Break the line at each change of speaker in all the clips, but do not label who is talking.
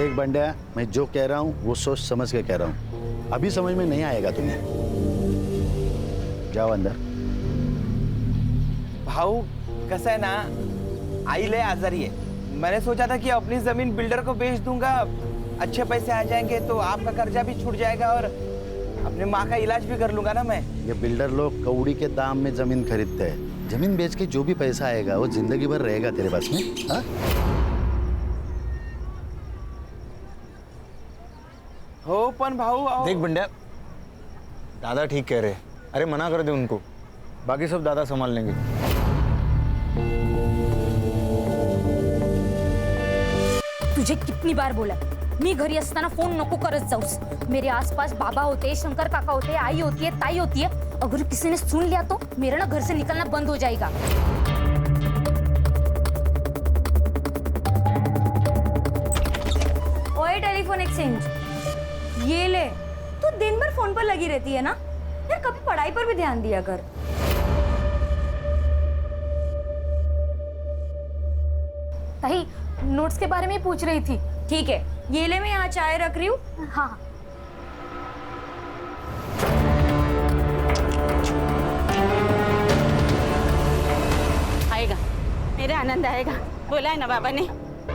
देख बंड्या, मैं जो कह रहा हूँ वो सोच समझ के कह रहा हूँ। अभी समझ में नहीं आएगा तुम्हें। जाओ अंदर।
भाऊ कसं है ना, आई ले आजारी है। मैंने सोचा था कि अपनी जमीन बिल्डर को बेच दूंगा, अच्छे पैसे आ जाएंगे तो आपका कर्जा भी छूट जाएगा और अपने माँ का इलाज भी कर लूंगा ना मैं।
ये बिल्डर लोग कौड़ी के दाम में जमीन खरीदते हैं। जमीन बेच के जो भी पैसा आएगा वो जिंदगी भर रहेगा तेरे पास में। हाँ?
हो पण भाऊ
देख बंड्या, दादा ठीक कह रहे। अरे मना कर दे उनको, बाकी सब दादा संभाल लेंगे।
तुझे कितनी बार बोला मी घरी असताना फोन नको करत जाऊस। मेरे आसपास बाबा होते, शंकर काका होते, आई होती है, ताई होती है। अगर किसी ने सुन लिया तो मेरा ना घर से निकलना बंद हो जाएगा।
ओए टेलीफोन एक्सचेंज, ये ले। तू दिन भर फोन पर लगी रहती है ना यार, कभी पढ़ाई पर भी ध्यान दिया कर।
ताई नोट्स के बारे में पूछ रही थी।
ठीक है, ये ले, मैं यहाँ चाय रख रही हूँ।
हाँ
आएगा, मेरा आनंद आएगा। बोला है ना बाबा ने,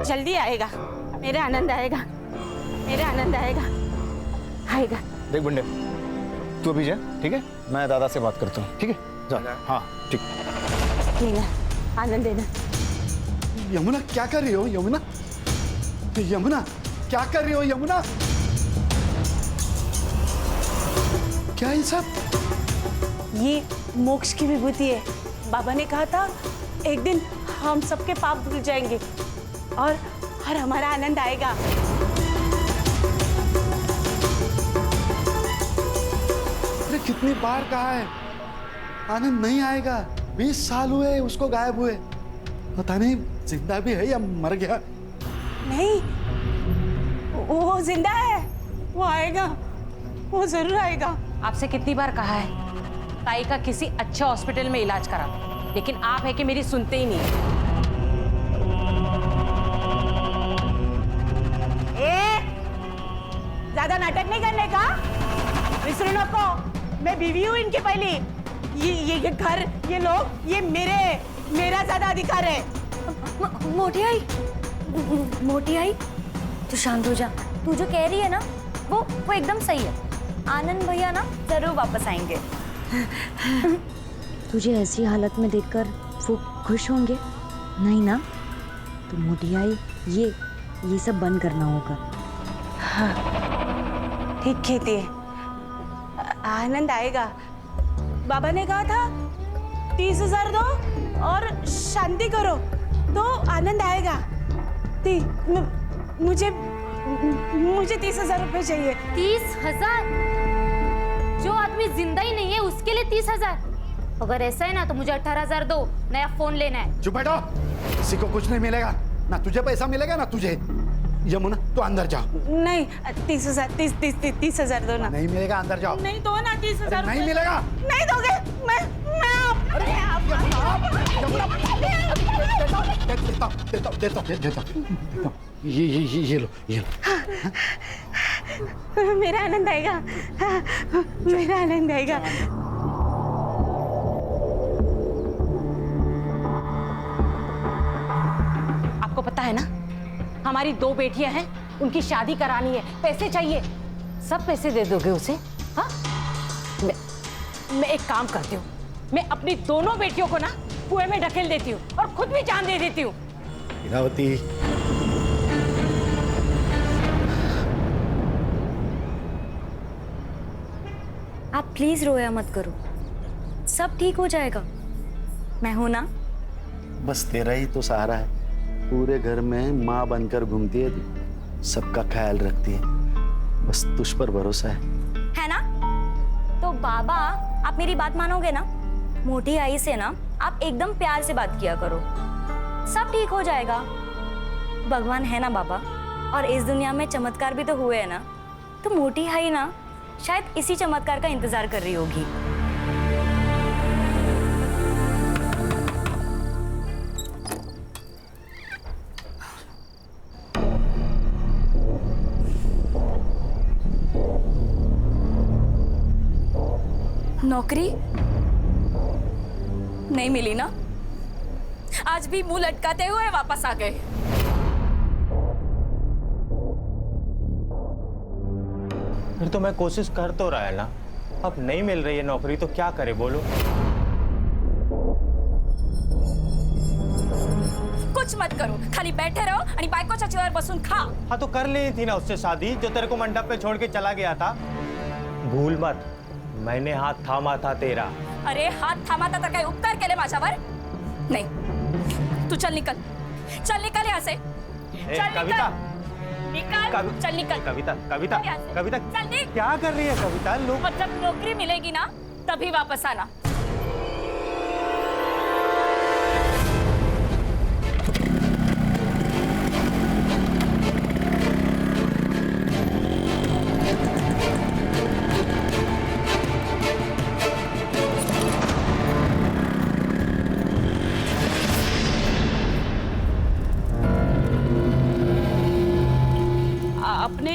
जल्दी आएगा। मेरा आनंद आएगा, मेरा आनंद आएगा, आएगा।
देख बंड्या, तू अभी जा, ठीक है? मैं दादा से बात करता हूँ, ठीक है? जा। हाँ ठीक।
लेना आनंद देना।
यमुना क्या कर रही हो? यमुना, यमुना क्या कर रही हो? यमुना क्या ये सब?
ये मोक्ष की विभूति है। बाबा ने कहा था एक दिन हम सबके पाप धुल जाएंगे और हमारा आनंद आएगा।
अरे कितनी बार कहा है आनंद नहीं आएगा। 20 साल हुए उसको गायब हुए, पता नहीं जिंदा भी है या मर गया।
नहीं, वो जिंदा है, वो आएगा, वो जरूर आएगा।
आपसे कितनी बार कहा है ताई का किसी अच्छे हॉस्पिटल में इलाज करा, लेकिन आप है कि मेरी सुनते ही नहीं।
ज्यादा नाटक नहीं करने का, विसरू नको। मैं बीवी हूँ इनकी पहली। ये घर, ये लोग, ये मेरा ज्यादा अधिकार है।
मोटी आई, मोटी आई, तू शांत हो जा। तू जो कह रही है ना वो एकदम सही है। आनंद भैया ना जरूर वापस आएंगे।
तुझे ऐसी हालत में देखकर वो खुश होंगे? नहीं ना? तो मोटी आई, ये सब बंद करना होगा।
हाँ, ठीक कहती है। आनंद आएगा। बाबा ने कहा था 30,000 दो और शांति करो तो आनंद आएगा। मुझे 30,000 रुपए चाहिए।
30,000? जो आदमी जिंदा ही नहीं है उसके लिए 30,000? अगर ऐसा है ना तो मुझे 18,000 दो, नया फोन लेना है।
चुप बैठो, किसी को कुछ नहीं मिलेगा। ना तुझे पैसा मिलेगा ना तुझे। यमुना तो अंदर जाओ।
नहीं, 30,000 दो ना।
नहीं मिलेगा, अंदर जाओ।
नहीं दो ना 30,000।
नहीं मिलेगा।
नहीं दोगे? मैं
देता। ये लो।
मेरा आनंद आएगा, मेरा आनंद आएगा।
आपको पता है ना, हमारी 2 बेटियां हैं, उनकी शादी करानी है, पैसे चाहिए। सब पैसे दे दोगे उसे? हाँ, मैं एक काम करती हूँ, मैं अपनी दोनों बेटियों को ना कुएं में ढकेल देती हूँ और खुद भी जान दे देती हूँ।
इरावती,
आप प्लीज रोया मत करो, सब ठीक हो जाएगा। मैं हूं ना।
बस तेरा ही तो सहारा है। पूरे घर में माँ बनकर घूमती है तू, सबका ख्याल रखती है, बस तुझ पर भरोसा है
ना? तो बाबा, आप मेरी बात मानोगे ना? मोटी आई से ना आप एकदम प्यार से बात किया करो, सब ठीक हो जाएगा। भगवान है ना बाबा, और इस दुनिया में चमत्कार भी तो हुए हैं ना। तो मोटी आई ना शायद इसी चमत्कार का इंतजार कर रही होगी। नौकरी नहीं मिली ना? आज भी मुंह लटकाते हुए वापस आ गए।
फिर तो मैं कोशिश कर तो रहा है ना, अब नहीं मिल रही है नौकरी तो क्या करे बोलो।
कुछ मत करो, खाली बैठे रहो आणि बायकोच्या चेअर बसून खा।
हाँ तो कर ली थी ना उससे शादी जो तेरे को मंडप पे छोड़ के चला गया था। भूल मत, मैंने हाथ थामा था तेरा।
अरे हात थांबा तर काय उपकार केले माझ्यावर? नहीं, तू चल निकल, चल निकल यहाँ से। चल
कविता,
निकल, चल निकल।
कविता, कविता,
यहाँ से।
कविता,
चल निकल।
क्या कर रही है कविता? लोग
और जब नौकरी मिलेगी ना तभी वापस आना।
आपने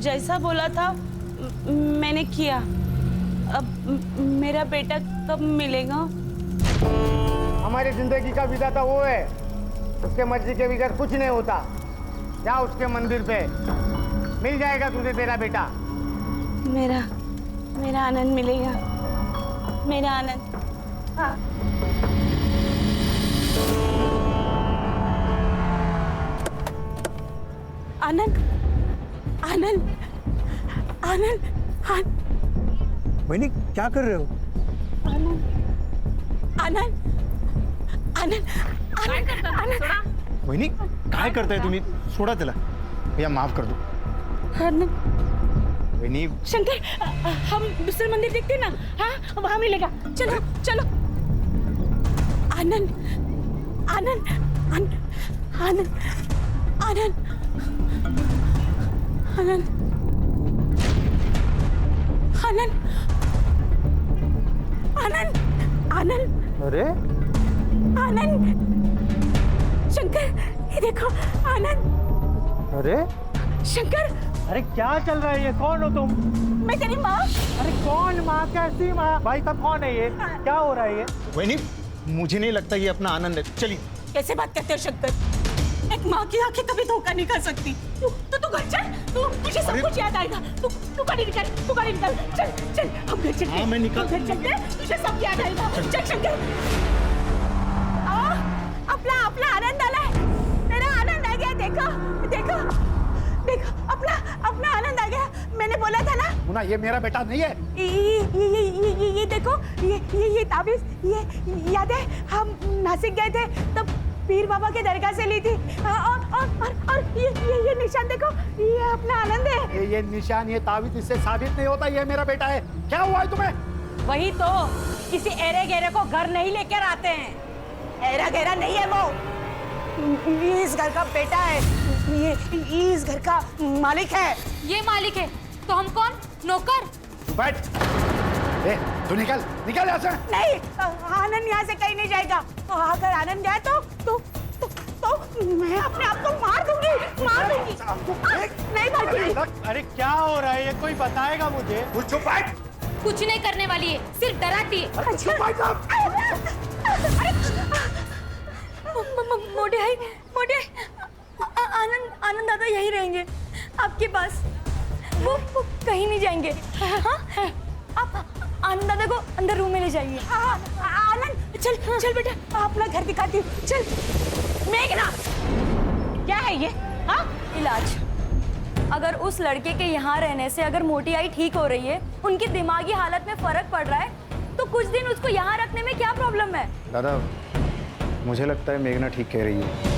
जैसा बोला था मैंने किया। अब मेरा बेटा कब मिलेगा?
हमारी जिंदगी का विधाता वो है, उसके मर्जी के बगैर कुछ नहीं होता। जा उसके मंदिर पे, मिल जाएगा तुझे तेरा बेटा।
मेरा आनंद मिलेगा, मेरा आनंद। हाँ। आनंद, आनंद, आनंद,
वहिनी क्या कर रहे हो?
आनंद, आनंद, आनंद, आनंद, आनंद,
वहिनी काय करताय तुम्ही? सोडा त्याला. भैया माफ कर दो.
आनंद।
वहिनी
शंकर, हम दूसरे मंदिर देखते हैं ना? हाँ, वहाँ मिलेगा। चलो, चलो। आनंद, आनंद, आनंद, आनंद, आनंद, आनंद, आनंद, आनंद, आनंद,
अरे
आनंद, शंकर, ये देखो आनंद,
अरे
शंकर,
अरे क्या चल रहा है ये? कौन हो तुम?
मैं तेरी माँ।
अरे कौन माँ? कैसी माँ? भाई साहब कौन है ये? क्या हो रहा है ये? वहिनी मुझे नहीं लगता ये अपना आनंद है. चलिए.
कैसे बात करते हो शंकर? एक माँ की आंखें कभी धोखा नहीं खा सकती। तू घर चल, तुझे सब कुछ याद आएगा। तू गाड़ी निकाल, तू गाड़ी निकाल। चल, चल, हम घर चलते हैं।
हाँ, मैं निकाल-
हम घर चलते हैं, तुझे सब याद आएगा। चल शंकर। अपना आनंद आलाय, मेरा आनंद आ गया। देखो, देखो, देखो, अपना आनंद आ गया। मैंने बोला था ना।
मुन्ना ये मेरा बेटा नहीं है।
ये देखो, ये ताबीज, ये याद है हम नासिक गए थे तब पीर बाबा के दरगाह से ली थी। और ये निशान देखो, ये अपना आनंद है।
ये निशान, ये ताबीज इससे साबित नहीं होता ये मेरा बेटा है। क्या हुआ है तुम्हें?
वही तो, किसी एरे गेरे को घर नहीं लेकर आते हैं।
एरा गहरा नहीं है वो, ये इस घर का बेटा है। ये इस घर का मालिक है।
ये मालिक है तो हम कौन? नौकर?
बैठ। ए, तू निकल, निकल यहाँ से।
नहीं, आनंद यहाँ से कहीं नहीं जाएगा। अगर आनंद जाए तो मैं अपने आप को मार दूंगी। नहीं मारूंगी।
अरे क्या हो रहा है ये? कोई बताएगा मुझे?
चुप बैठ।
कुछ नहीं करने वाली है, सिर्फ डराती है।
चुप बैठ साहब।
मोटे भाई, आनंद दादा यहीं रहेंगे आपके पास। वो कहीं नहीं जाएंगे। हाँ? आप आनंद दादा को अंदर रूम में ले जाइए। आनंद, चल बेटा, अपना घर दिखाती हूँ। चल।
मेघना, क्या है ये? हाँ?
इलाज। अगर उस लड़के के यहाँ रहने से अगर मोटी आई ठीक हो रही है, उनकी दिमागी हालत में फर्क पड़ रहा है, तो कुछ दिन उसको यहाँ रखने में क्या प्रॉब्लम है?
दादा मुझे लगता है मेघना ठीक कह रही है.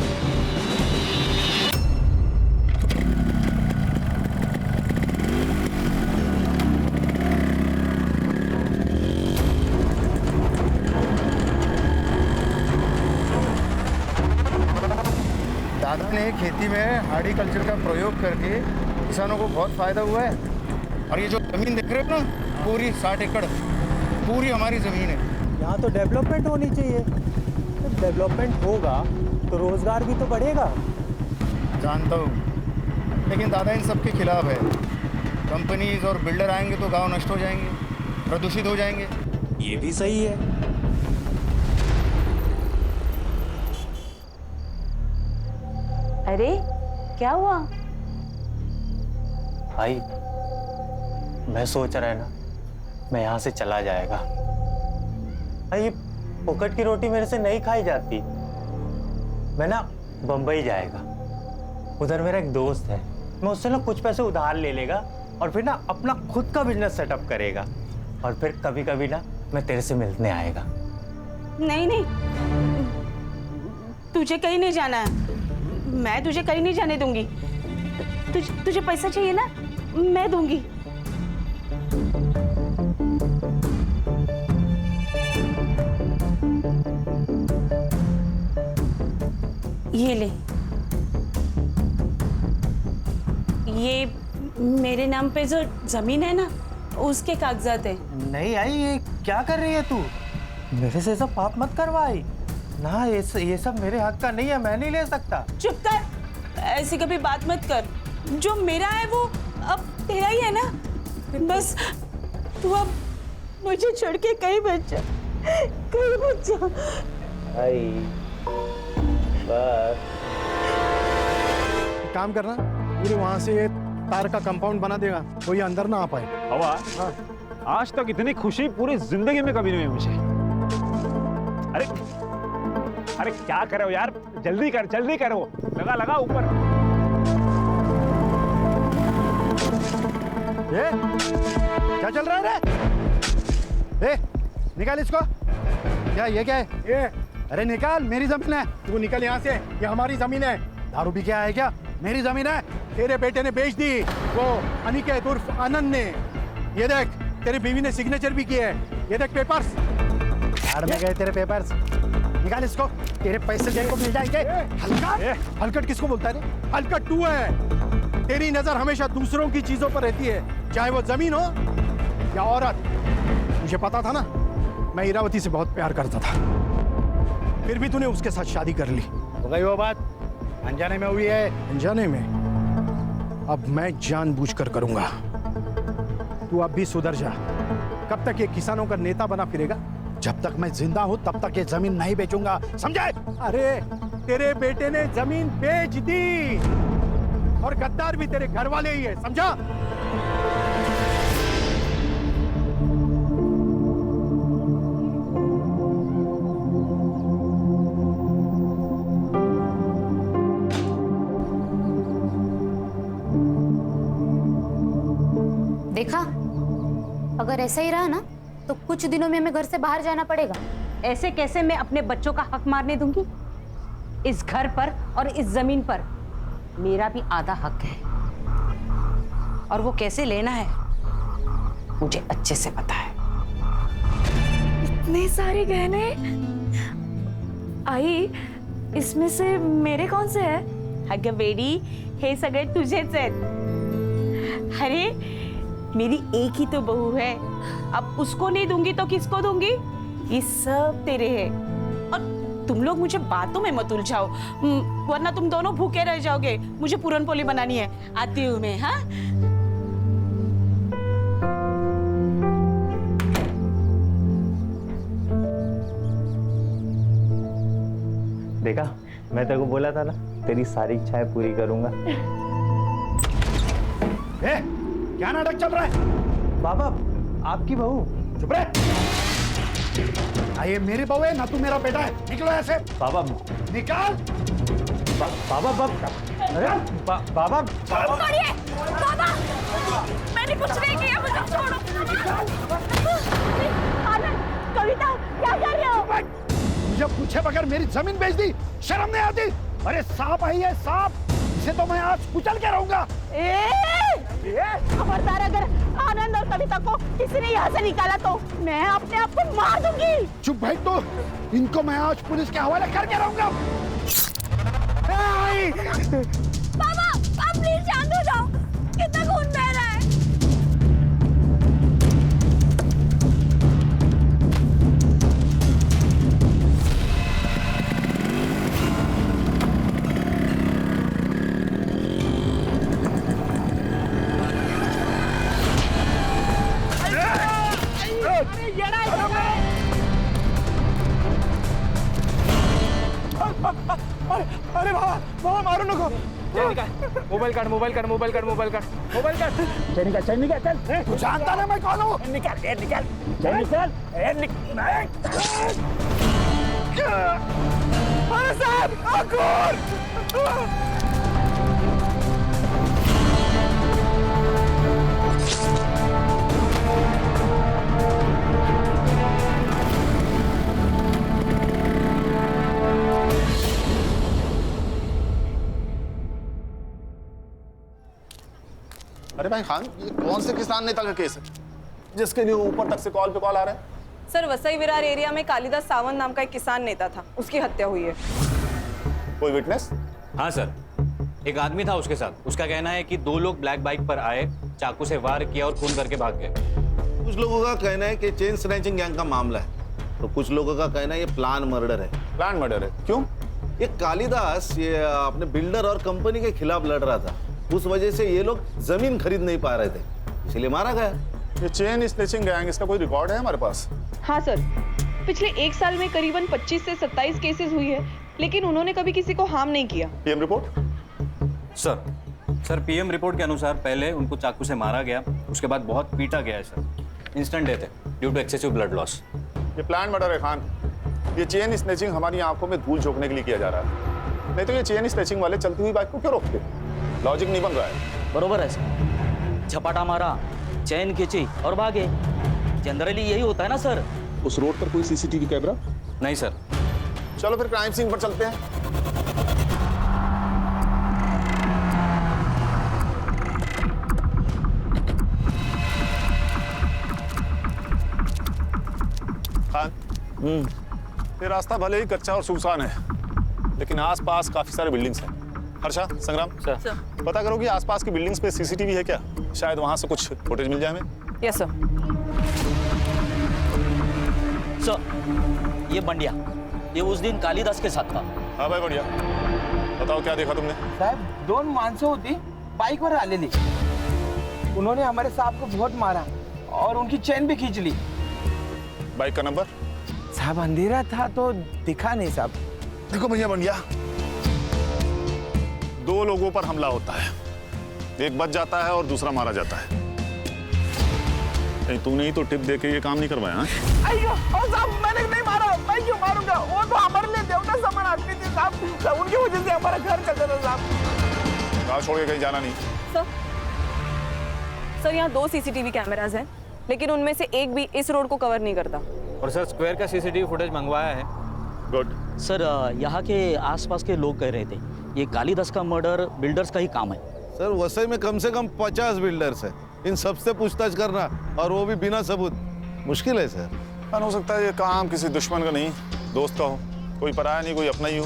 दादा ने खेती में हार्टिकल्चर का प्रयोग करके किसानों को बहुत फायदा हुआ है. और ये जो जमीन देख रहे हो ना, पूरी 60 एकड़ पूरी हमारी जमीन है.
यहाँ तो डेवलपमेंट होनी चाहिए. जब डेवलपमेंट होगा तो रोजगार भी तो बढ़ेगा.
जानता हूँ, लेकिन दादा इन सब के खिलाफ है. कंपनीज और बिल्डर आएंगे तो गांव नष्ट हो जाएंगे, प्रदूषित हो जाएंगे.
ये भी सही है।
अरे क्या हुआ?
भाई मैं सोच रहा है ना, मैं यहाँ से चला जाएगा। भाई फोकट की रोटी मेरे से नहीं खाई जाती। मैं ना बम्बई जाएगा। उधर मेरा एक दोस्त है, मैं उससे ना कुछ पैसे उधार ले लेगा और फिर ना अपना खुद का बिजनेस सेटअप करेगा। और फिर कभी कभी ना मैं तेरे से मिलने आएगा।
नहीं नहीं, तुझे कहीं नहीं जाना है। मैं तुझे कहीं नहीं जाने दूंगी। तुझे पैसा चाहिए ना, मैं दूंगी। ये ले, ये मेरे नाम पे जो जमीन है ना, उसके कागजात है।
नहीं आई, ये क्या कर रही है तू? मेरे से सब पाप मत करवाई ना। ये सब मेरे हक का नहीं है, मैं नहीं ले सकता।
चुप कर, ऐसी कभी बात मत कर। जो मेरा है वो अब तेरा ही है ना। बस तू अब मुझे छोड़ के कहीं मत जा, कहीं मत जा।
आई बस
एक काम करना, पूरे वहां से ये तार का कंपाउंड बना देगा, कोई अंदर ना आ पाए।
हवा, आज तक इतनी खुशी पूरी जिंदगी में कभी नहीं हुई मुझे। अरे अरे क्या कर रहे हो यार, जल्दी करो, लगा ऊपर।
ये क्या चल रहा है रे? निकाल इसको। क्या है ये? अरे निकाल, मेरी जमीन है। तू निकल यहाँ से, ये हमारी जमीन है। दारू पी के आया है क्या? मेरी जमीन है। तेरे बेटे ने बेच दी, वो अनिकेत उर्फ आनंद ने। ये देख, तेरी बीवी ने सिग्नेचर भी किए हैं। ये देख पेपर्स। झाड़ में गए तेरे पेपर्स। निकाल इसको, तेरे पैसे देने को मिल जाएंगे। हलकट? हलकट किसको बोलता है रे? हलकट तू है। तेरी नजर हमेशा दूसरों की चीजों पर रहती है, चाहे वो जमीन हो या औरत। मुझे पता था ना, मैं इरावती से बहुत प्यार करता था, फिर भी तूने उसके साथ शादी कर ली। हो गई वो बात, अनजाने में हुई है। अनजाने में? अब मैं जानबूझकर करूंगा। तू अब भी सुधर जा। कब तक ये किसानों का नेता बना फिरेगा? जब तक मैं जिंदा हूं तब तक ये जमीन नहीं बेचूंगा, समझे? अरे तेरे बेटे ने जमीन बेच दी, और गद्दार भी तेरे घर वाले ही है, समझा?
देखा, अगर ऐसा ही रहा ना तो कुछ दिनों में हमें घर से बाहर जाना पड़ेगा। ऐसे कैसे मैं अपने बच्चों का हक मारने दूंगी? इस घर पर और इस जमीन पर मेरा भी आधा हक है, और वो कैसे लेना है मुझे अच्छे से पता है।
इतने सारे गहने आई, इसमें से मेरे कौन से है? अगं बेडी, हे सगळे तुझेच आहेत। अरे मेरी एक ही तो बहू है, अब उसको नहीं दूंगी तो किसको दूंगी? ये सब तेरे हैं। और तुम लोग मुझे बातों में मत उलझाओ, वरना तुम दोनों भूखे रह जाओगे। मुझे पूरन पोली बनानी है, आती हूँ मैं। हाँ,
देखा, मैं तेरे को बोला था ना, तेरी सारी इच्छाएं पूरी करूंगा।
क्या नाटक चल रहा है?
बाबा, आपकी बहू।
चुप रहे। ये मेरी बहू है ना, तू मेरा बेटा है। निकलो ऐसे।
बाबा
निकाल।
बाबा अरे बाबा
छोड़िए बाबा, मैंने कुछ नहीं किया, मुझे छोड़ो। आनंद, कविता, क्या कर रहे हो?
मुझे पूछे बगैर मेरी जमीन बेच दी, शर्म नहीं आती? अरे सांप है ये, सांप, इसे तो मैं आज कुचल के रहूंगा।
खबरदार, अगर आनंद और कविता को किसी ने यहाँ से निकाला तो मैं अपने आप को मार दूंगी।
चुप भाई, तो इनको मैं आज पुलिस के हवाले करके रहूंगा।
बाबा, आप प्लीज शांत हो जाओ, कितना खून बह रहा है।
अरे बाबा बाबा मारो नको।
मोबाइल काट मोबाइल काट मोबाइल काट मोबाइल काट मोबाइल काट।
चल निकल चल। तू जानता ना मैं कौन हूँ? निकल निकल निकल। अरे साहब अंकुर।
अरे भाई खान, ये कौन से किसान नेता का केस है जिसके लिए ऊपर तक से कॉल पे कॉल आ रहा है?
सर, वसई विरार एरिया में कालिदास सावंत नाम का एक किसान नेता था, उसकी हत्या हुई है।
कोई विटनेस?
हाँ सर, एक आदमी था उसके साथ। उसका कहना है कि 2 लोग ब्लैक बाइक पर आए, चाकू से वार किया और खून करके भाग गए।
कुछ लोगों का कहना है कि चेन स्नैचिंग गैंग का मामला है, तो कुछ लोगों का कहना है ये प्लान मर्डर है।
प्लान मर्डर है? क्यों?
ये कालिदास ये अपने बिल्डर और कंपनी के खिलाफ लड़ रहा था, उस वजह से ये लोग जमीन खरीद नहीं पा रहे थे, इसलिए मारा गया।
ये चेन स्नैचिंग गैंग, इसका कोई रिकॉर्ड है हमारे पास?
हाँ सर, पिछले 1 साल में करीबन 25 से 27 केसेस हुई है, लेकिन उन्होंने कभी किसी को हार्म नहीं किया।
PM report?
Sir PM report के अनुसार पहले उनको चाकू से मारा गया, उसके बाद बहुत पीटा गया है सर। इंस्टेंट डेथ है due to excessive blood loss.
ये प्लान मर्डर है खान। ये चेन स्नैचिंग हमारी आंखों में धूल झोंकने के लिए किया जा रहा है, नहीं तो ये चेन स्नैचिंग वाले चलती हुई बाइक को क्यों रोकते? लॉजिक नहीं बन रहा है।
बरोबर है सर, झपाटा मारा, चैन खींची और भागे। जनरली यही होता है ना सर।
उस रोड पर कोई सीसीटीवी कैमरा?
नहीं सर।
चलो फिर क्राइम सीन पर चलते हैं। खान, ये रास्ता भले ही कच्चा और सुनसान है, लेकिन आसपास काफी सारे बिल्डिंग्स हैं। हर्षा, संग्राम,
सर
पता करो कि आसपास की बिल्डिंग्स पे सीसीटीवी है क्या? शायद वहां से कुछ फुटेज मिल जाए हमें।
Yes sir.
सर, ये बंडिया, ये उस दिन कालिदास के साथ था।
हाँ भाई बढ़िया, बताओ क्या देखा तुमने?
साहब, 2 माणसं होती बाइक पर आलेली, उन्होंने हमारे साहब को बहुत मारा और उनकी चेन भी खींच ली।
बाइक का नंबर?
साहब अंधेरा था तो दिखा नहीं साहब।
देखो भैया बंडिया, 2 लोगों पर हमला होता है, एक बच जाता है और दूसरा मारा जाता है। नहीं तूने ही तो टिप दे के ये काम नहीं करवाया?
अयो साहब, मैंने नहीं मारा, मैं क्यों मारूंगा? वो तो हमारे लिए देवता समान आदमी थे साहब, उनकी वजह से हमारा घर चलता था साहब।
गाँव छोड़ के कहीं जाना नहीं।
सर, यहाँ 2 सीसीटीवी कैमरास हैं, लेकिन उनमें से एक भी इस रोड को कवर नहीं करता।
और सर स्क्वायर का सीसीटीवी फुटेज मंगवाया है।
गुड।
सर, यहाँ के आसपास के लोग कह रहे थे ये कालिदास का मर्डर बिल्डर्स का ही काम है।
सर वसई में कम से कम 50 बिल्डर्स है, इन सबसे पूछताछ करना और वो भी बिना सबूत मुश्किल है सर।
हो सकता है ये काम किसी दुश्मन का नहीं, दोस्त का हो, कोई पराया नहीं, कोई अपना ही हो।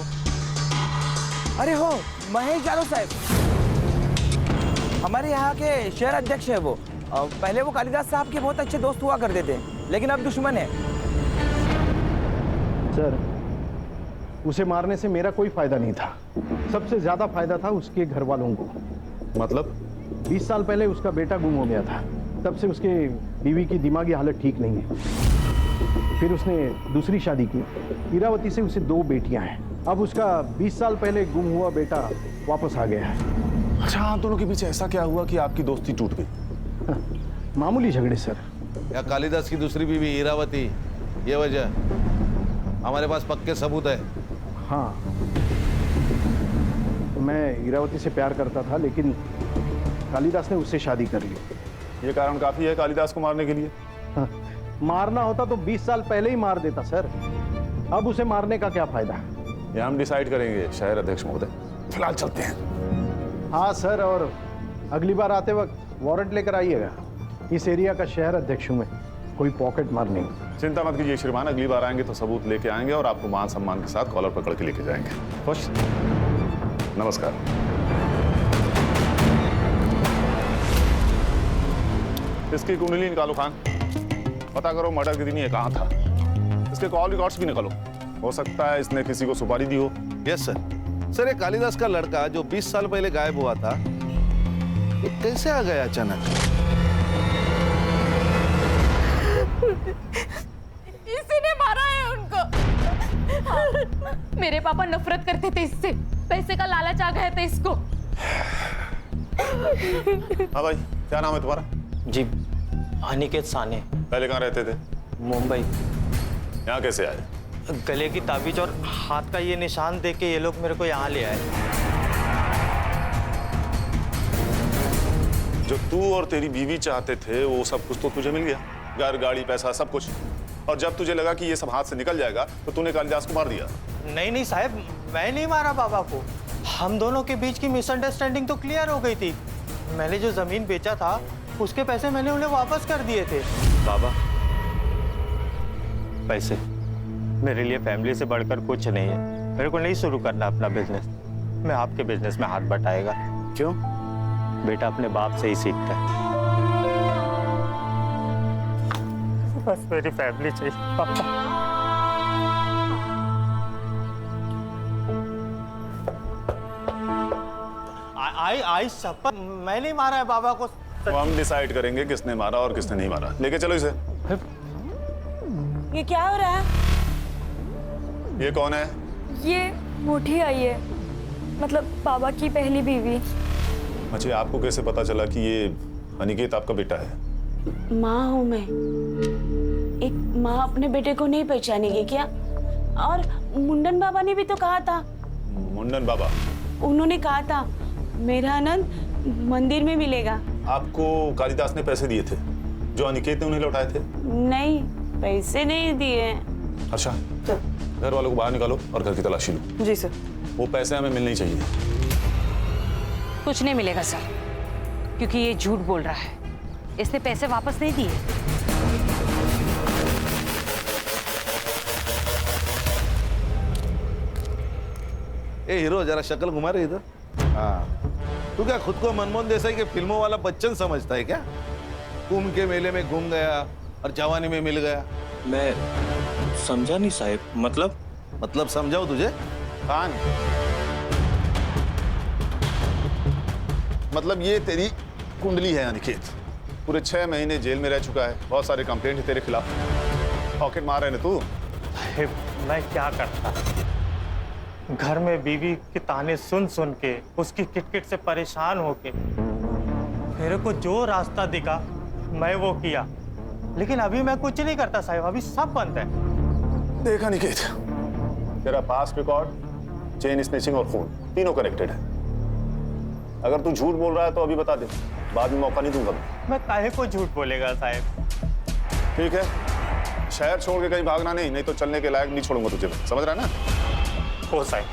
अरे हो, महेश यादव साहब, हमारे यहाँ के शहर अध्यक्ष है वो। पहले वो कालिदास साहब के बहुत अच्छे दोस्त हुआ करते थे, लेकिन अब दुश्मन है।
सर, उसे मारने से मेरा कोई फायदा नहीं था, सबसे ज्यादा फायदा था उसके घर वालों को।
मतलब?
20 साल पहले उसका बेटा गुम हो गया था, तब से उसके बीवी की दिमागी हालत ठीक नहीं है। फिर उसने दूसरी शादी की, इरावती से उसे 2 बेटियां हैं। अब उसका 20 साल पहले गुम हुआ बेटा वापस आ गया है।
अच्छा, आप दोनों के बीच ऐसा क्या हुआ कि आपकी दोस्ती टूट गई?
मामूली झगड़े सर।
या कालिदास की दूसरी बीवी इरावती, ये वजह? हमारे पास पक्के सबूत है।
हाँ, मैं इरावती से प्यार करता था, लेकिन कालिदास ने उससे शादी कर ली।
ये कारण काफी है कालिदास को मारने के लिए?
हाँ, मारना होता तो 20 साल पहले ही मार देता सर, अब उसे मारने का क्या फायदा?
ये हम डिसाइड करेंगे शहर अध्यक्ष महोदय, फिलहाल चलते हैं।
हाँ सर, और अगली बार आते वक्त वारंट लेकर आइएगा। इस एरिया का शहर अध्यक्ष हूँ मैं, कोई पॉकेट मार नहीं।
चिंता मत कीजिए श्रीमान, अगली बार आएंगे तो सबूत लेके आएंगे और आपको मान सम्मान के साथ कॉलर पकड़ के लेके जाएंगे। खुश? नमस्कार। इसकी कुंडली निकालो खान, पता करो मर्डर के दिन ये कहाँ था। इसके कॉल रिकॉर्ड्स भी निकालो, हो सकता है इसने किसी को सुपारी दी हो।
Yes sir. सर, ये कालिदास का लड़का जो 20 साल पहले गायब हुआ था, ये कैसे आ गया अचानक?
इसी ने मारा है उनको।
मेरे पापा नफरत करते थे इससे, पैसे का लालच आ गया था इसको।
हाँ भाई, क्या नाम है तुम्हारा?
जी, अनिकेत साने।
पहले कहाँ रहते थे?
मुंबई।
यहाँ कैसे आए?
गले की ताबीज और हाथ का ये निशान देख के ये लोग मेरे को यहाँ ले आए।
जो तू और तेरी बीवी चाहते थे वो सब कुछ तो तुझे मिल गया, घर, गाड़ी, पैसा, सब कुछ। और जब तुझे लगा कि ये सब हाथ से निकल जाएगा तो तूने कालिदास को मार दिया।
नहीं नहीं साहब, मैं नहीं मारा बाबा को। हम दोनों के बीच की मिसअंडरस्टैंडिंग तो क्लियर हो गई थी। मैंने जो जमीन बेचा था उसके पैसे मैंने उन्हें वापस कर दिए थे। बाबा, पैसे मेरे लिए फैमिली से बढ़कर कुछ नहीं है। मेरे को नहीं शुरू करना अपना बिजनेस। मैं आपके बिजनेस में हाथ बटाएगा।
क्यों?
बेटा अपने बाप से ही सीखता है। बस मेरी फैमिली चाहिए पापा। आई शपथ, मैं नहीं मारा है बाबा को।
तो हम डिसाइड करेंगे किसने मारा और किसने नहीं मारा। लेके चलो इसे।
ये क्या हो रहा है?
ये कौन है?
ये मोटी आई है, मतलब बाबा की पहली बीवी।
अच्छा, आपको कैसे पता चला कि ये अनिकेत आपका बेटा है?
माँ हूँ मैं। एक माँ अपने बेटे को नहीं पहचानेगी क्या? और मुंडन बाबा ने भी तो कहा था।
मुंडन बाबा?
उन्होंने कहा था मेरा आनंद मंदिर में मिलेगा।
आपको कालिदास ने पैसे दिए थे जो अनिकेत ने उन्हें लौटाए थे?
नहीं, पैसे नहीं दिए।
अच्छा, घर वालों को बाहर निकालो और घर की तलाशी लो।
जी सर।
वो पैसे हमें मिलने ही चाहिए।
कुछ नहीं मिलेगा सर, क्योंकि ये झूठ बोल रहा है। इसने पैसे वापस नहीं दिए।
ए हीरो, जरा शक्ल घुमा रहे इधर। हाँ, तू क्या खुद को मनमोहन देसाई के फिल्मों वाला बच्चन समझता है क्या? कुंभ के मेले में घूम गया और जवानी में मिल गया।
मैं समझा नहीं साहब।
मतलब समझाओ तुझे?
खान, मतलब ये तेरी कुंडली है अनिकेत। पूरे 6 महीने जेल में रह चुका है। बहुत सारे कंप्लेंट है तेरे खिलाफ। पॉकेट मार रहे ना तू।
मैं क्या करता? घर में बीवी के ताने सुन सुन के, उसकी किटकिट से परेशान होके मेरे को जो रास्ता दिखा मैं वो किया। लेकिन अभी मैं कुछ नहीं करता साहब, अभी सब बंद है।
देखा निकेत, तेरा पास्ट रिकॉर्ड, चेन स्नैचिंग और खून तीनों कनेक्टेड है। अगर तू झूठ बोल रहा है तो अभी बता दे, बाद में मौका नहीं दूंगा।
मैं काहे को झूठ बोलेगा साहब?
ठीक है, शहर छोड़ के कहीं भागना नहीं तो चलने के लायक नहीं छोड़ूंगा तुझे। समझ रहा है ना?
हो साहब।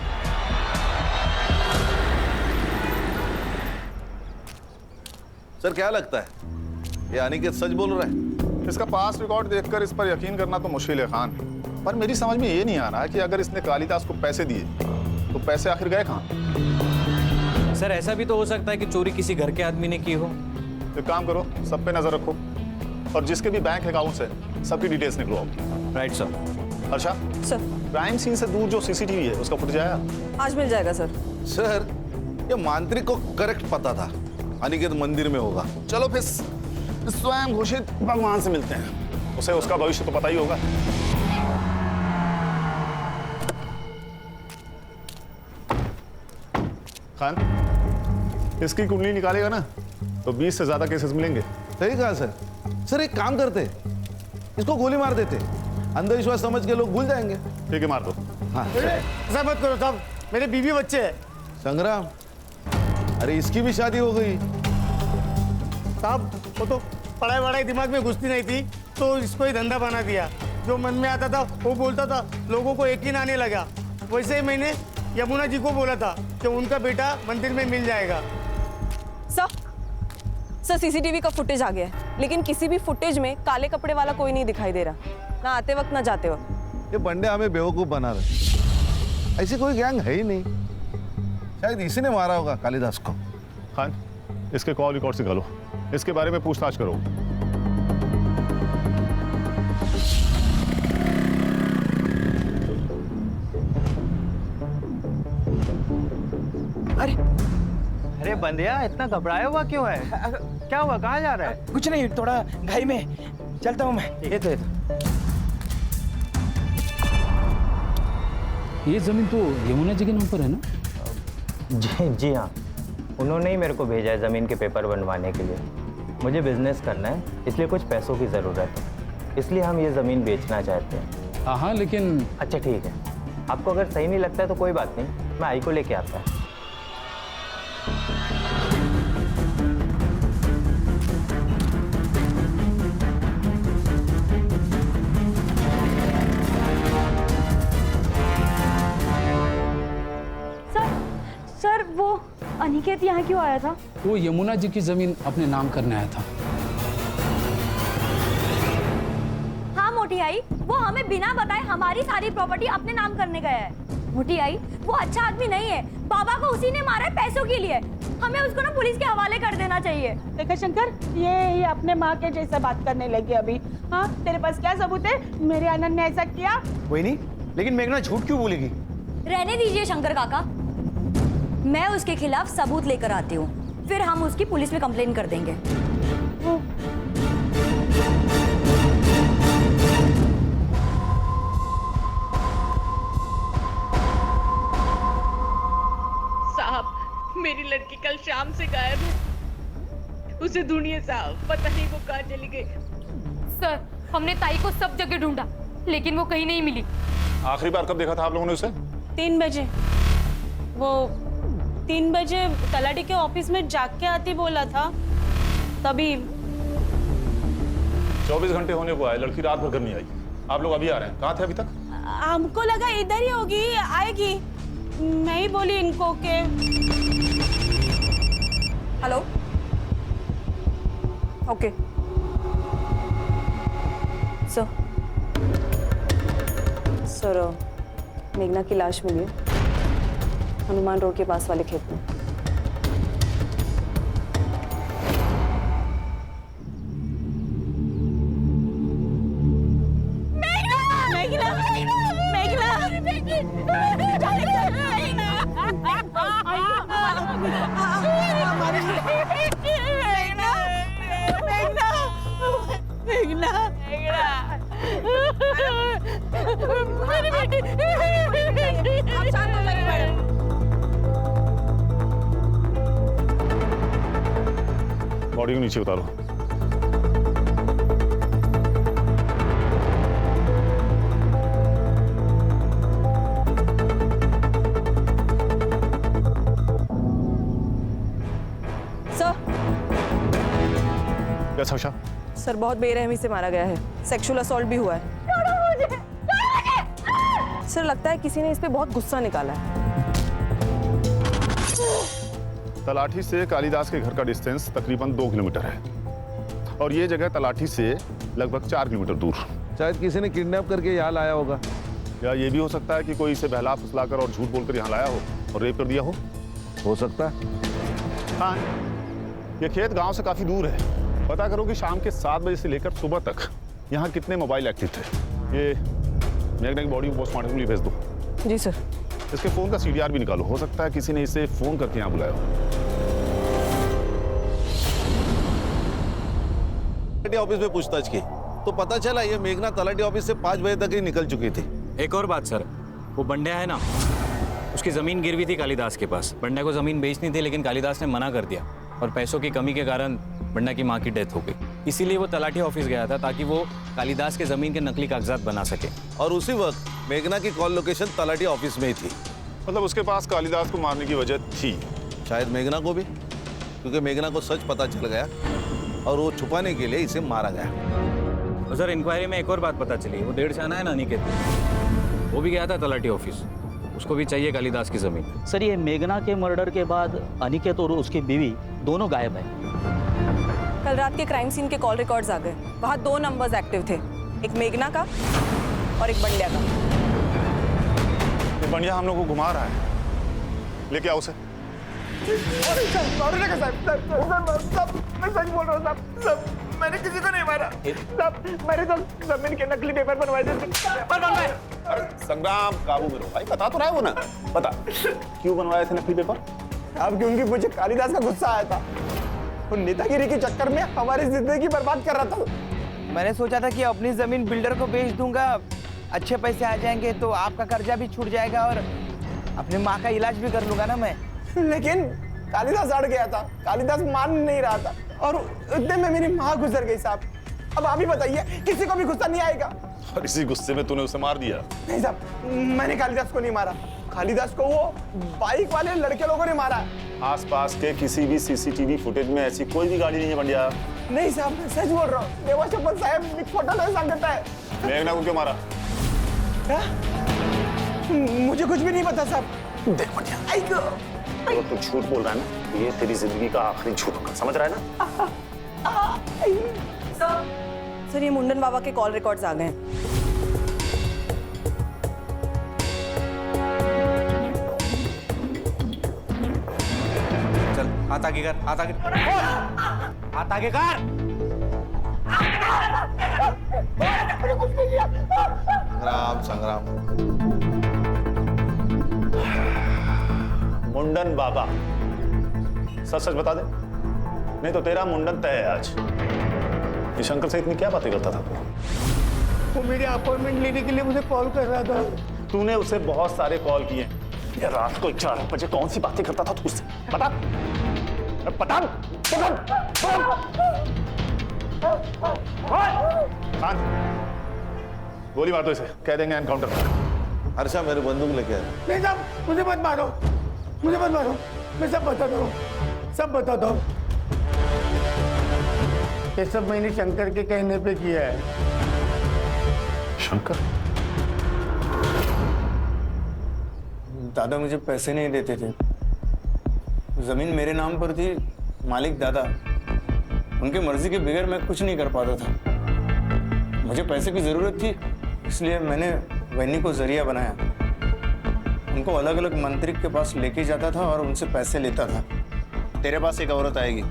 सर, क्या लगता है ये अनिकेत सच बोल रहा है?
इसका पास्ट रिकॉर्ड देखकर इस पर यकीन करना तो मुश्किल है खान। पर मेरी समझ में ये नहीं आ रहा कि अगर इसने कालिदास को पैसे दिए तो पैसे आखिर गए कहाँ?
सर, ऐसा भी तो हो सकता है कि चोरी किसी घर के आदमी ने की हो।
एक काम करो, सब पे नजर रखो और जिसके भी बैंक अकाउंट्स है सबकी डिटेल्स निकलवाओ।
Right sir.
अच्छा
सर,
क्राइम सीन से दूर जो सीसीटीवी है उसका फुटेज आया?
आज मिल जाएगा सर।
सर, ये मांत्रिक को करेक्ट पता था अनिकेत मंदिर में होगा।
चलो फिर स्वयं घोषित भगवान से मिलते हैं, उसे उसका भविष्य तो पता ही होगा। खान, इसकी कुंडली निकालेगा ना तो 20 से ज्यादा केसेस मिलेंगे।
सही कहा सर। सर, एक काम करते, इसको गोली मार देते, अंधविश्वास समझ के लोग भूल जाएंगे।
ठीक है, मार दो।
हाँ।
ऐसा मत करो साहब, मेरे बीवी बच्चे हैं।
संग्राम, अरे इसकी भी शादी हो गई।
साहब, वो तो पढ़ाई वढ़ाई दिमाग में घुसती नहीं थी तो इसको ही धंधा बना दिया। जो मन में आता था वो बोलता था, लोगों को यकीन आने लगा। वैसे ही मैंने यमुना जी को बोला था कि उनका बेटा मंदिर में मिल जाएगा।
सर, सीसीटीवी का फुटेज आ गया है, लेकिन किसी भी फुटेज में काले कपड़े वाला कोई नहीं दिखाई दे रहा, ना आते वक्त ना जाते वक्त।
ये बंदे हमें बेवकूफ बना रहे। ऐसी कोई गैंग है ही नहीं। शायद इसी ने मारा होगा कालिदास को।
खान, इसके कॉल रिकॉर्ड निकालो, इसके बारे में पूछताछ करो।
अरे बंदिया, इतना घबराया हुआ क्यों है? क्या हुआ, कहाँ जा रहा है?
कुछ नहीं, थोड़ा घाई में चलता हूँ मैं। ये तो
ये ज़मीन तो यमुना जी के नाम पर है ना?
जी हाँ, उन्होंने ही मेरे को भेजा है ज़मीन के पेपर बनवाने के लिए। मुझे बिजनेस करना है, इसलिए कुछ पैसों की ज़रूरत है, इसलिए हम ये ज़मीन बेचना चाहते हैं।
हाँ लेकिन
अच्छा ठीक है, आपको अगर सही नहीं लगता है तो कोई बात नहीं, मैं आई को लेके आता है।
सर वो अनिकेत यहाँ क्यों आया था?
वो यमुना जी की ज़मीन अपने नाम करने आया था।
हाँ मोटी आई, वो हमें बिना बताए हमारी सारी प्रॉपर्टी अपने नाम करने गया है। मोटी आई, वो अच्छा आदमी नहीं है, बाबा को उसी ने मारा है पैसों के लिए। हमें उसको ना पुलिस के हवाले कर देना चाहिए।
देखा शंकर, ये अपने माँ के जैसा बात करने लगी अभी। हाँ, तेरे पास क्या सबूत है मेरे आनंद ने ऐसा किया?
कोई नहीं, लेकिन मेघना झूठ क्यों बोलेगी?
रहने दीजिए शंकर काका, मैं उसके खिलाफ सबूत लेकर आती हूँ, फिर हम उसकी पुलिस में कंप्लेन कर देंगे।
साहब, मेरी लड़की कल शाम से गायब है, उसे ढूंढिए साहब, पता नहीं वो कहाँ चली गई।
सर, हमने ताई को सब जगह ढूंढा, लेकिन वो कहीं नहीं मिली।
आखिरी बार कब देखा था आप लोगों ने उसे?
3 बजे। वो 3 बजे तलाटी के ऑफिस में जाग के आती बोला था, तभी।
24 घंटे होने को आए, लड़की रात भर घर नहीं आई। आप लोग अभी आ रहे हैं, कहाँ थे अभी तक?
हमको लगा इधर ही होगी, आएगी। मैं ही बोली इनको के।
हेलो, ओके सर, मेघना की लाश मिली है हनुमान रोड के पास वाले खेत में।
बॉडी को नीचे उतारो।
सर, सर बहुत बेरहमी से मारा गया है, सेक्सुअल असॉल्ट भी हुआ है। सर लगता है किसी ने इस पे बहुत गुस्सा निकाला है।
तलाठी से कालिदास के घर का डिस्टेंस तकरीबन 2 किलोमीटर है और ये जगह तलाठी से लगभग 4 किलोमीटर दूर।
शायद किसी ने किडनैप करके यहाँ लाया होगा,
या ये भी हो सकता है कि कोई इसे बहला फुसलाकर और झूठ बोलकर यहाँ लाया हो और रेप कर दिया हो
सकता है।
हाँ, ये खेत गांव से काफी दूर है। पता करो कि शाम के 7 बजे से लेकर सुबह तक यहाँ कितने मोबाइल एक्टिव थे। ये मेघना की बॉडी को पोस्टमार्टम के लिए भेज दो।
जी सर।
इसके फोन का CDR भी निकालो, हो सकता है किसी ने इसे फोन करके यहाँ बुलाया हो।
तलाटी ऑफिस में पूछताछ की तो पता चला ये मेघना तलाटी ऑफिस से 5 बजे तक ही निकल चुकी थी।
एक और बात सर, वो बंड्या है ना, उसकी जमीन गिरवी थी कालिदास के पास। बंड्या को जमीन बेचनी थी, लेकिन कालिदास ने मना कर दिया और पैसों की कमी के कारण बंड्या की माँ की डेथ हो गई। इसीलिए वो तलाटी ऑफिस गया था ताकि वो कालिदास के जमीन के नकली कागजात बना सके।
और उसी वक्त मेघना की कॉल लोकेशन तलाटी ऑफिस में ही थी।
मतलब उसके पास कालिदास को मारने की वजह थी।
शायद मेघना को भी, क्योंकि मेघना को सच पता चल गया और वो छुपाने के लिए इसे मारा गया।
तो सर इंक्वायरी में एक और बात पता चली, वो 1.5 आना है ना अनिकेत, वो भी गया था तलाटी ऑफिस, उसको भी चाहिए कालिदास की जमीन।
सर ये मेघना के मर्डर के बाद अनिकेत और उसकी बीवी दोनों गायब है।
कल रात के क्राइम सीन के कॉल रिकॉर्ड्स आ गए, वहाँ 2 नंबर्स एक्टिव थे, एक मेघना का और एक बंड्या का।
ये बंड्या हम लोग को घुमा रहा है, लेके आओ उसे।
मैं सच बोल रहा हूँ साहब, मैंने किसी को नहीं मारा साहब, मैंने तो जमीन के नकली पेपर बनवाए थे।
संग्राम, काबू में रहो भाई, बता तो रहा है वो ना, बता क्यों बनवाए थे नकली पेपर?
अब क्योंकि मुझे कालिदास का गुस्सा आया था, वो नेतागिरी के चक्कर में हमारी जिंदगी बर्बाद कर रहा था।
मैंने सोचा था कि अपनी जमीन बिल्डर को बेच दूंगा, अच्छे पैसे आ जाएंगे तो आपका कर्जा भी छूट जाएगा और अपने माँ का इलाज भी कर लूंगा ना मैं।
लेकिन कालिदास अड़ गया था, कालिदास मान नहीं रहा था और इतने में मेरी माँ गुजर गई साहब। अब आप ही बताइए, किसी को भी गुस्सा नहीं आएगा?
और इसी गुस्से में तूने उसे मार दिया?
नहीं साहब, मैंने कालिदास को नहीं मारा, कालिदास को वो बाइक वाले लड़के लोगों ने मारा।
आसपास के किसी भी सीसीटीवी फुटेज में ऐसी कोई भी गाड़ी नहीं है पंड्या।
नहीं साहब, मैं सच बोल रहा हूँ। देवा शपथ साहब, एक फोटो नहीं सांगता है।
मेघना को क्यों मारा?
क्या? मुझे कुछ भी नहीं पता साहब। देख पंड्या,
तो तू झूठ बोल रहा है ना, ये तेरी जिंदगी का आखिरी झूठ होगा, समझ रहा है ना?
सर, ये मुंडन बाबा के कॉल रिकॉर्ड्स आ गए हैं।
चल हाथ आगे कर, हाथ आगे, हाथ आगे कर।
संग्राम संग्राम।
मुंडन बाबा, सच सच बता दे, नहीं तो तेरा मुंडन तय है आज। ये शंकर से इतनी क्या बातें करता था तू?
वो मेरी अपॉइंटमेंट लेने के लिए मुझे कॉल कर रहा था।
तूने उसे बहुत सारे कॉल किए। ये रात को 11 बजे कौन सी बातें करता था तू उससे? बता, बता, गोली मार दो इसे, कह देंगे एनकाउंटर।
हर्षा मेरे बंदूक लेके आए।
नहीं साहब, मुझे मत मारो, मुझे मत मारो, मैं सब बताता हूँ, सब बताता हूँ। ये सब मैंने शंकर के कहने पे किया है।
शंकर?
दादा मुझे पैसे नहीं देते थे, जमीन मेरे नाम पर थी, मालिक दादा। उनके मर्जी के बगैर मैं कुछ नहीं कर पाता था। मुझे पैसे की जरूरत थी, इसलिए मैंने वैनी को जरिया बनाया। उनको अलग अलग मंत्री के पास लेके जाता था और उनसे पैसे लेता था।
तेरे पास एक औरत आएगी,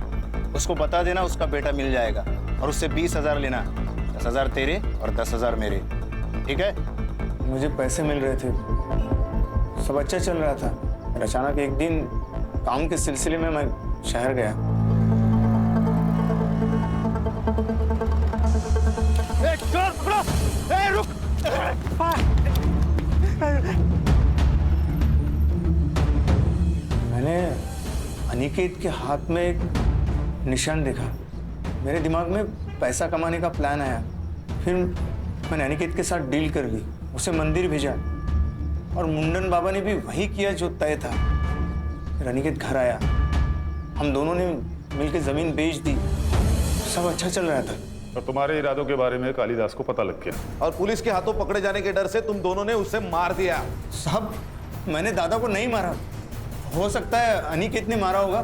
उसको बता देना उसका बेटा मिल जाएगा और उससे 20,000 लेना। 10,000 तेरे और 10,000 मेरे, ठीक है?
मुझे पैसे मिल रहे थे, सब अच्छा चल रहा था। और अचानक एक दिन काम के सिलसिले में मैं शहर गया।
रुक!
मैंने अनिकेत के हाथ में एक निशान देखा। मेरे दिमाग में पैसा कमाने का प्लान आया। फिर मैंने अनिकेत के साथ डील कर ली, उसे मंदिर भेजा और मुंडन बाबा ने भी वही किया जो तय था। फिर अनिकेत घर आया, हम दोनों ने मिलकर जमीन बेच दी, सब अच्छा चल रहा था।
और तुम्हारे इरादों के बारे में कालिदास को पता लग गया
और पुलिस के हाथों पकड़े जाने के डर से तुम दोनों ने उसे मार दिया।
साहब, मैंने दादा को नहीं मारा, हो सकता है अनिकेत ने मारा होगा,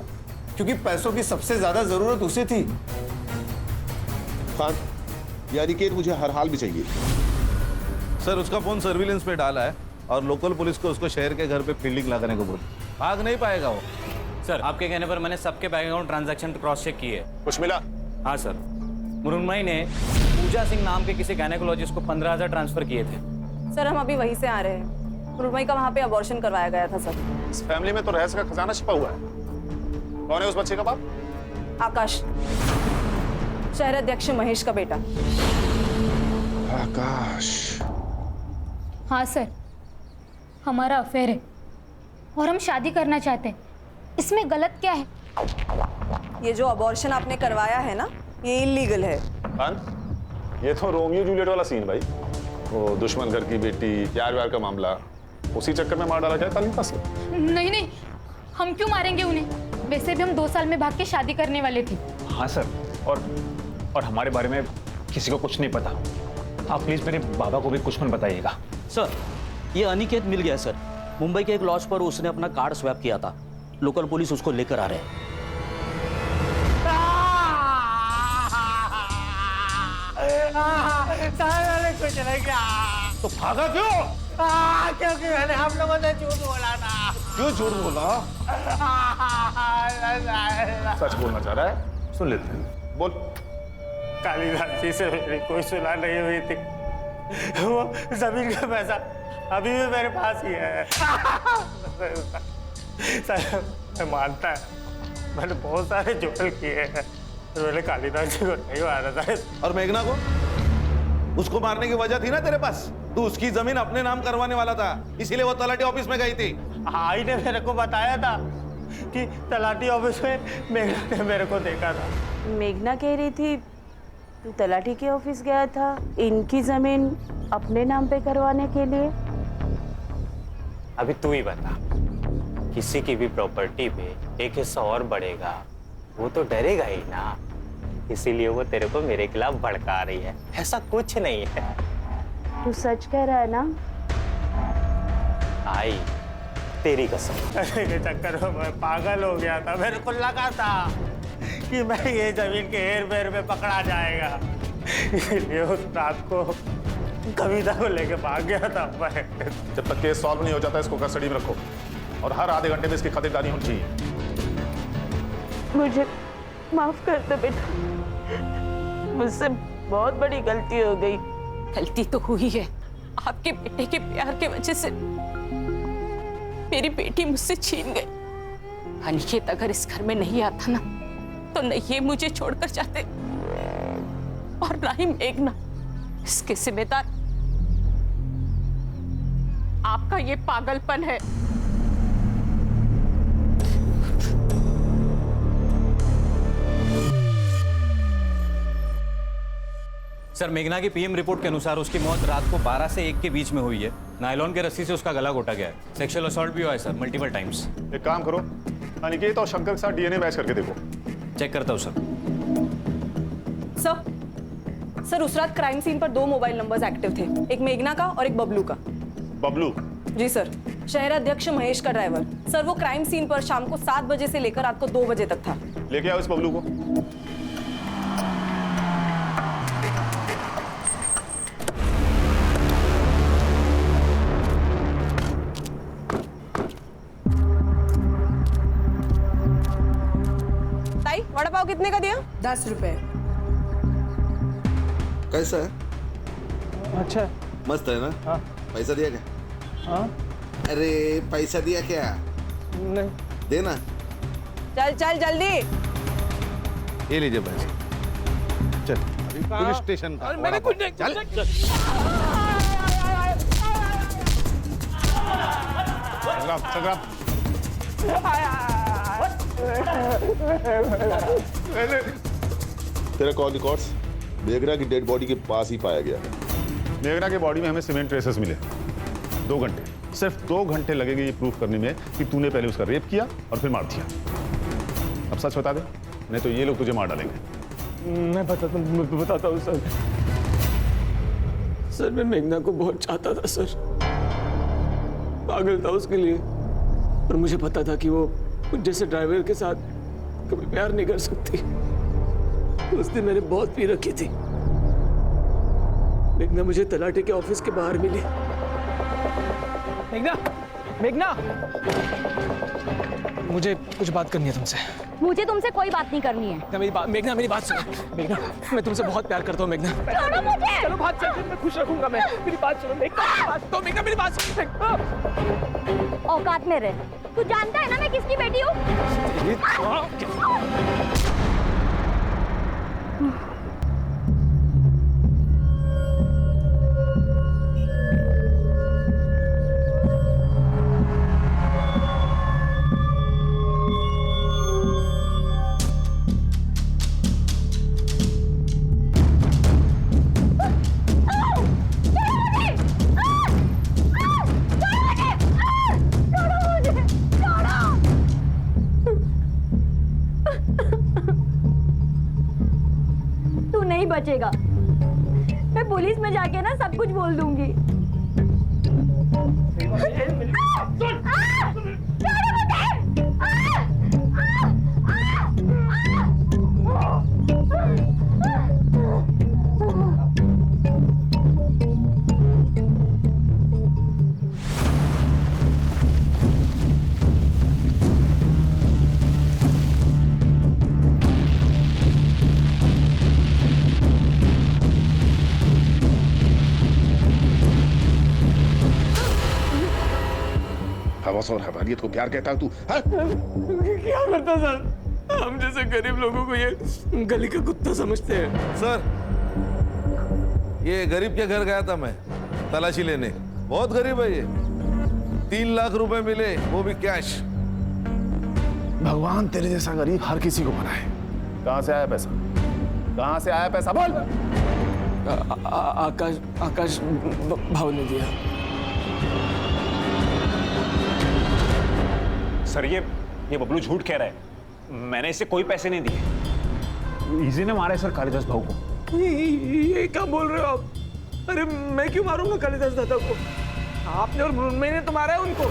क्योंकि पैसों की सबसे ज्यादा जरूरत उसे थी।
खान, ये अनिकेत मुझे हर हाल में चाहिए। सर, उसका फोन सर्विलेंस पे डाला है और लोकल पुलिस को उसको शहर के घर पे फील्डिंग लगाने को बोल। भाग नहीं पाएगा वो।
सर, आपके कहने पर मैंने सबके bank account transaction cross check किए।
कुछ मिला?
हाँ सर, मुरुनमई ने पूजा सिंह नाम के किसी गायनेकोलॉजिस्ट को 15,000 ट्रांसफर किए थे।
सर, हम अभी वहीं से आ रहे हैं। मुरुनमई का वहाँ पे अबॉर्शन करवाया गया था सर।
इस फैमिली में तो रहस्य का खजाना छिपा हुआ है। कौन है उस बच्चे का बाप?
आकाश, शहर अध्यक्ष महेश का बेटा।
आकाश?
हाँ सर, हमारा अफेयर है और हम शादी करना चाहते हैं। इसमें गलत क्या है?
ये जो अबॉर्शन आपने करवाया है ना, ये इलीगल है।
खान, ये तो रोमियो जूलियट वाला सीन भाई। वो दुश्मन घर की बेटी, प्यार व्यार का मामला, उसी चक्कर में मार डाला क्या कालिदास को?
नहीं नहीं, हम क्यों मारेंगे उन्हें? वैसे भी हम 2 साल में भाग के शादी करने वाले थे।
हाँ सर, और हमारे बारे में किसी को कुछ नहीं पता। आप प्लीज मेरे बाबा को भी कुछ मत बताइएगा।
सर, ये अनिकेत मिल गया सर। मुंबई के एक लॉज पर उसने अपना कार्ड स्वैप किया था। लोकल पुलिस उसको लेकर आ रहे हैं।
कुछ नहीं किया।
तो भागा क्यों?
क्योंकि मैंने हम लोगों ने झूठ बोला था।
क्यों झूठ बोला?
सच बोलना चाह रहा है, सुन लेते हैं। बोल।
कालिदास जी से मेरी कोई सुलह नहीं हुई थी। वो जमीन का पैसा अभी भी मेरे पास ही है। सर, मैं मानता है मैंने बहुत सारे जुगल किए हैं, मैंने कालिदास जी को नहीं मारा था।
और मेघना को? उसको मारने की वजह थी ना तेरे पास। तू उसकी जमीन अपने नाम करवाने वाला था, इसीलिए वो तलाटी ऑफिस में गई थी।
आई ने मेरे को बताया था कि तलाटी ऑफिस में मेघना ने मेरे को देखा था।
मेघना कह रही थी तू तलाटी के ऑफिस गया था इनकी जमीन अपने नाम पे करवाने के लिए।
अभी तू ही बता, किसी की भी प्रॉपर्टी पे एक हिस्सा और बढ़ेगा, वो तो डरेगा ही ना। इसीलिए वो तेरे को मेरे खिलाफ भड़का रही है, ऐसा कुछ नहीं है।
तू सच कह रहा है ना?
आई तेरी कसम।
के चक्कर में मैं पागल हो गया था, मेरे को लगा था कि मैं ये जमीन के हेर फेर में पकड़ा जाएगा, इसलिए उस रात को कविता को लेके भाग गया था मैं।
जब तक केस सॉल्व नहीं हो जाता इसको कस्टडी में रखो और हर आधे घंटे में इसकी खातिरदारी होनी चाहिए।
मुझे माफ कर दो बेटा, मुझसे बहुत बड़ी गलती हो गई।
गलती तो हुई है, आपके बेटे के प्यार के वजह से मेरी बेटी मुझसे छीन गई। अनिकेत अगर इस घर में नहीं आता ना तो न ये मुझे छोड़कर जाते और ना ही मेघना। इसके जिम्मेदार आपका ये पागलपन है।
सर, मेघना की पीएम रिपोर्ट के अनुसार उसकी मौत रात को 12 से 1 के बीच में हुई है। नायलॉन के रस्सी से उसका गला घोटा गया है। सेक्सुअल असॉल्ट भी हुआ है सर, मल्टीपल टाइम्स।
एक काम करो, अनिकेत और शंकर के साथ डीएनए मैच करके देखो।
चेक करता हूँ सर।
सर उस रात क्राइम सीन पर 2 मोबाइल नंबर्स एक्टिव थे, एक मेघना का और एक बबलू का।
बबलू?
जी सर, शहर अध्यक्ष महेश का ड्राइवर। सर वो क्राइम सीन पर शाम को 7 बजे से लेकर रात को 2 बजे तक था।
लेके आओ इस बबलू को।
ताई, वड़ा पाव कितने का दिया?
10 रुपए।
कैसा है?
अच्छा
मस्त है ना?
हाँ।
पैसा दिया क्या?
हाँ?
अरे पैसा दिया क्या?
नहीं।
देना।
चल चल जल्दी।
ये लीजिए पैसे। चल पुलिस स्टेशन का।
मैंने कुछ नहीं।
चल
संग्राम,
तेरा कॉल रिकॉर्ड्स मेघना की डेड बॉडी के पास ही पाया गया है।
मेघना के बॉडी में हमें सीमेंट ट्रेसेस मिले। 2 घंटे, सिर्फ 2 घंटे लगेंगे ये प्रूफ करने में कि तूने पहले उसका रेप किया और फिर मार दिया। अब सच बता दे, नहीं तो ये लोग तुझे मार डालेंगे।
मैं बताता हूँ सर। सर मैं मेघना को बहुत चाहता था सर, पागल था उसके लिए, और मुझे पता था कि वो जैसे ड्राइवर के साथ कभी प्यार नहीं कर सकती। उस दिन मैंने बहुत पी रखी थी। मेघना मुझे तलाटी के ऑफिस के बाहर मिली।
मेघना, मेघना, मुझे कुछ बात करनी है तुमसे।
मुझे तुमसे कोई बात नहीं करनी है।
मेघना मेरी बात सुनो। मेघना, मैं तुमसे बहुत प्यार करता हूँ मेघना।
छोड़ो मुझे।
चलो बात चल, मैं खुश रखूंगा। मैं मेरी बात सुनो मेघना। तो मेघना मेरी बात सुनो।
औकात में रह। तू जानता है ना मैं किसकी बेटी हूँ? बचेगा। मैं पुलिस में जाके ना सब कुछ बोल दूंगी।
हवस और हवानियत को प्यार कहता है तू?
क्या करता सर? हम जैसे गरीब लोगों को ये गली का कुत्ता समझते हैं।
सर, ये गरीब के घर गया था मैं। तलाशी लेने। बहुत गरीब है ये। 3 लाख रुपए मिले, वो भी कैश।
भगवान तेरे जैसा गरीब हर किसी को बनाए। कहाँ से आया पैसा? कहाँ से आया पैसा? बोल।
आकाश भाव ने दिया।
सर ये बबलू झूठ कह रहा है। मैंने इसे कोई पैसे नहीं दिए। इजी ने मारा है सर कालिदास भाऊ को।
ये क्या बोल रहे हो आप? अरे मैं क्यों मारूंगा कालिदास दादा को? आपने और मृण्मयी ने तो मारा है उनको।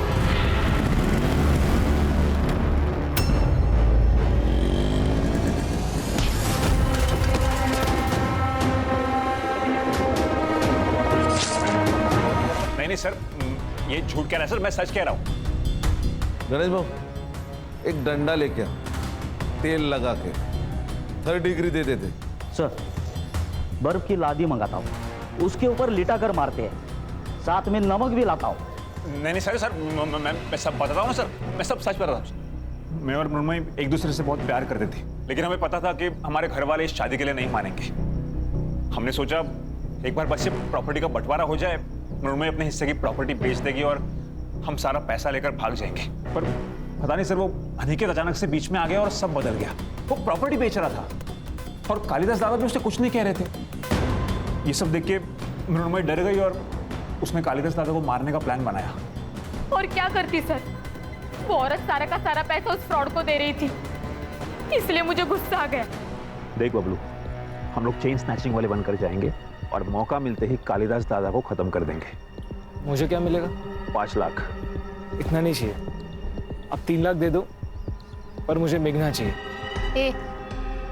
नहीं सर, ये झूठ कह रहा है सर, मैं सच कह रहा हूँ।
गणेश भाऊ, एक डंडा लेके आ, तेल लगा के 3rd डिग्री दे देते।
सर, बर्फ की लादी मंगाता हूँ, उसके ऊपर लिटा कर मारते हैं, साथ में नमक भी लाता हूँ।
नहीं सर मैं सब बताता हूँ ना सर, मैं सब सच बता रहा हूँ। मैं और मृण्मयी एक दूसरे से बहुत प्यार करते थे, लेकिन हमें पता था कि हमारे घर वाले इस शादी के लिए नहीं मानेंगे। हमने सोचा एक बार बस ये प्रॉपर्टी का बंटवारा हो जाए, मृण्मयी अपने हिस्से की प्रॉपर्टी बेच देगी और हम सारा पैसा लेकर भाग जाएंगे। पर पता नहीं सर, वो अनिकेत अचानक से बीच में आ गया और सब बदल गया। वो प्रॉपर्टी बेच रहा था और कालिदास दादा भी उससे कुछ नहीं कह रहे थे। ये सब देख के मृण्मयी डर गई और उसने कालिदास दादा को मारने का प्लान बनाया।
और क्या करती सर, वो औरत सारा का सारा पैसा उस फ्रॉड को दे रही थी, इसलिए मुझे गुस्सा आ गया।
देख बबलू, हम लोग चेन स्नैचिंग वाले बनकर जाएंगे और मौका मिलते ही कालिदास दादा को खत्म कर देंगे।
मुझे क्या मिलेगा?
5 लाख।
इतना नहीं चाहिए, अब 3 लाख दे दो, पर मुझे मेघना चाहिए।
ए,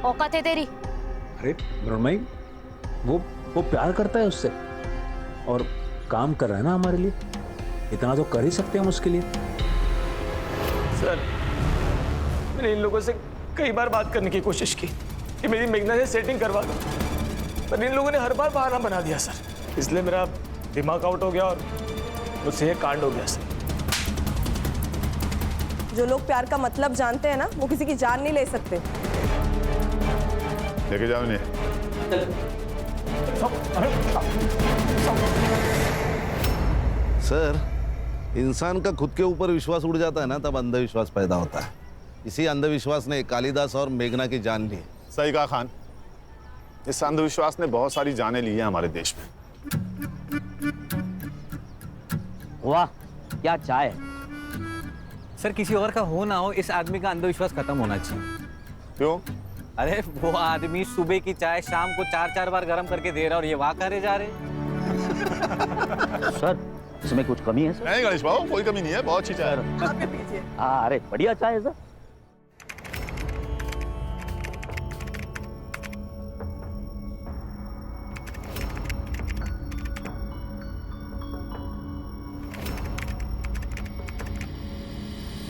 औकात है तेरी?
अरे मृण्मयी, वो प्यार करता है उससे और काम कर रहा है ना हमारे लिए, इतना तो कर ही सकते हैं हम उसके लिए।
सर, मैंने इन लोगों से कई बार बात करने की कोशिश की कि मेरी मेघना से सेटिंग करवा दो, पर इन लोगों ने हर बार बहाना बना दिया सर, इसलिए मेरा दिमाग आउट हो गया और मुझसे ये कांड हो गया सर।
जो लोग प्यार का मतलब जानते हैं ना, वो किसी की जान नहीं ले सकते।
लेके जाओ इन्हें।
सर, इंसान का खुद के ऊपर विश्वास उड़ जाता है ना, तब अंधविश्वास पैदा होता है। इसी अंधविश्वास ने कालिदास और मेघना की जान ली।
सही कहा खान, इस अंधविश्वास ने बहुत सारी जानें ली हैं हमारे देश में।
वाह, क्या चाय है।
सर, किसी और का हो ना हो, इस आदमी का अंधविश्वास खत्म होना चाहिए।
क्यों?
अरे वो आदमी सुबह की चाय शाम को 4-4 बार गर्म करके दे रहा और ये वाह करे जा रहे।
सर, इसमें कुछ कमी है सर?
नहीं गणेश भाऊ, कोई कमी नहीं है, बहुत अच्छी चाय है।
हाँ, अरे बढ़िया चाय है सर।